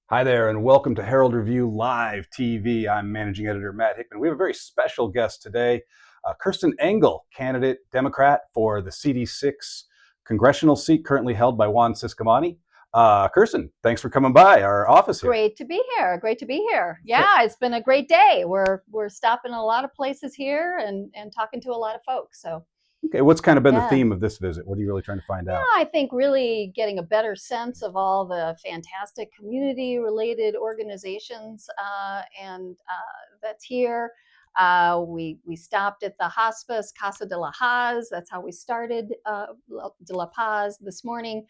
Hi there, and welcome to Herald Review Live TV. I'm Managing Editor Matt Hickman. We have a very special guest today, Kirsten Engel, candidate Democrat for the CD6 congressional seat currently held by Juan Ciscomani. Kirsten, thanks for coming by our office here. Great to be here. Great to be here. Yeah, it's been a great day. We're stopping a lot of places here and talking to a lot of folks. So Okay, what's kind of been the yeah. theme of this visit? What are you really trying to find out? I think really getting a better sense of all the fantastic community-related organizations and that's here. We stopped at the hospice Casa de la Paz. That's how we started de la Paz this morning.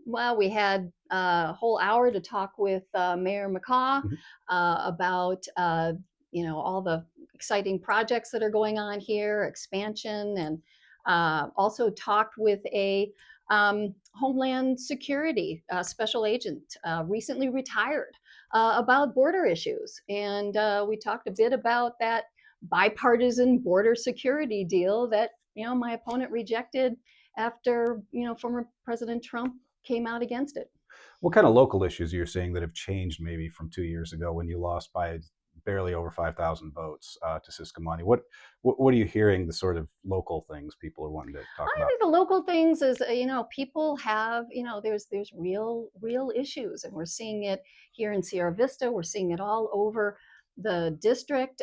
Well, we had a whole hour to talk with Mayor McCaw about all the exciting projects that are going on here, expansion, and also talked with a Homeland Security special agent, recently retired, about border issues. And we talked a bit about that bipartisan border security deal that, my opponent rejected after, former President Trump came out against it. What kind of local issues you're seeing that have changed maybe from 2 years ago when you lost by barely over 5,000 votes to Ciscomani? What are you hearing, the sort of local things people are wanting to talk I about? think the local things is, people have, there's real issues, and we're seeing it here in Sierra Vista. We're seeing it all over the district.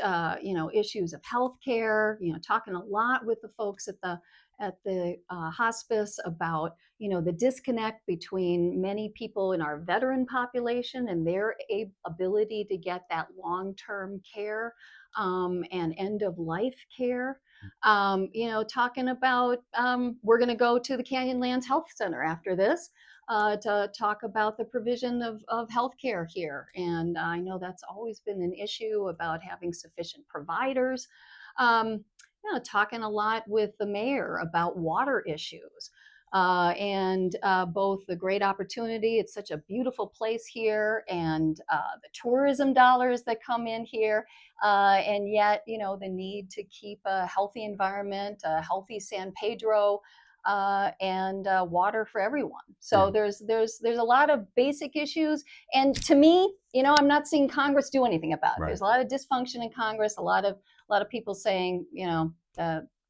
Issues of healthcare. Talking a lot with the folks at the hospice about the disconnect between many people in our veteran population and their ability to get that long-term care and end-of-life care. Talking about we're going to go to the Canyonlands Health Center after this to talk about the provision of healthcare here. And I know that's always been an issue about having sufficient providers. Talking a lot with the mayor about water issues. And both the great opportunity, it's such a beautiful place here, and the tourism dollars that come in here, and yet, the need to keep a healthy environment, a healthy San Pedro, and water for everyone. So there's a lot of basic issues, and to me, I'm not seeing Congress do anything about it. Right. There's a lot of dysfunction in Congress. A lot of people saying,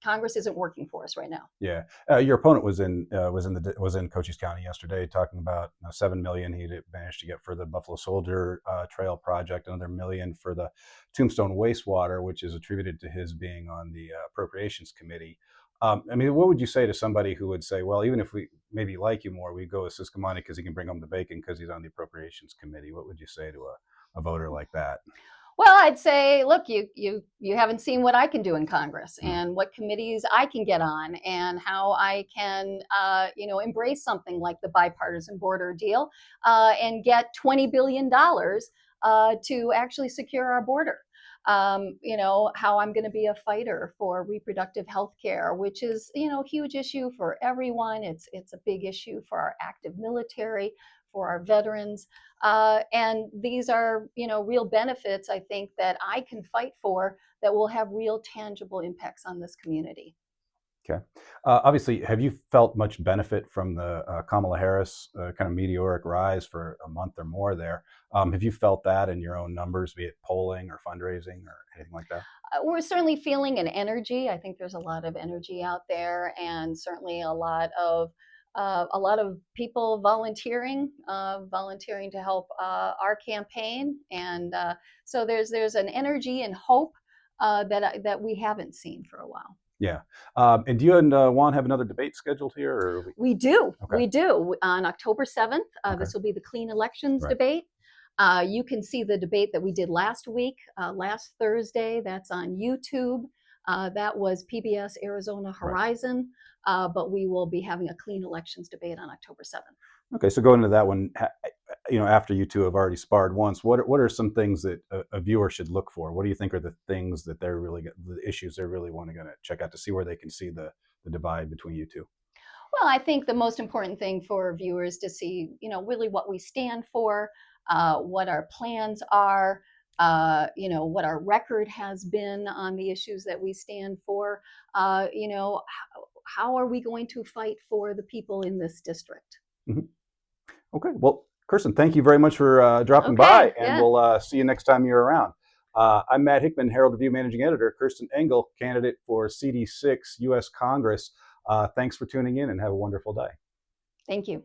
Congress isn't working for us right now. Yeah, your opponent was in Cochise County yesterday, talking about $7 million he managed to get for the Buffalo Soldier Trail project, another $1 million for the Tombstone wastewater, which is attributed to his being on the Appropriations Committee. I mean, what would you say to somebody who would say, well, even if we maybe like you more, we go with Ciscomani because he can bring home the bacon because he's on the Appropriations Committee? What would you say to a voter like that? Well, I'd say, look, you haven't seen what I can do in Congress and what committees I can get on and how I can, embrace something like the bipartisan border deal and get $20 billion to actually secure our border. How I'm going to be a fighter for reproductive health care, which is, a huge issue for everyone. It's a big issue for our active military, for our veterans. And these are, real benefits, I think, that I can fight for that will have real tangible impacts on this community. Okay. Obviously, have you felt much benefit from the Kamala Harris kind of meteoric rise for a month or more there? Have you felt that in your own numbers, be it polling or fundraising or anything like that? We're certainly feeling an energy. I think there's a lot of energy out there, and certainly a lot of people volunteering to help our campaign, and so there's an energy and hope that we haven't seen for a while. Yeah. And do you and Juan have another debate scheduled here? Or We do. Okay. We do. On October 7th, Okay. this will be the Clean Elections Right. debate. You can see the debate that we did last week, last Thursday. That's on YouTube. That was PBS Arizona Horizon. Right. But we will be having a Clean Elections debate on October 7th. Okay, so going into that one, after you two have already sparred once, what are some things that a viewer should look for? What do you think are the things that the issues they're really going to check out to see where they can see the divide between you two? Well, I think the most important thing for viewers to see, really what we stand for, what our plans are, what our record has been on the issues that we stand for. How are we going to fight for the people in this district? Mm-hmm. Okay, well, Kirsten, thank you very much for dropping by, Okay, and yeah. we'll see you next time you're around. I'm Matt Hickman, Herald Review Managing Editor. Kirsten Engel, candidate for CD6 U.S. Congress. Thanks for tuning in, and have a wonderful day. Thank you.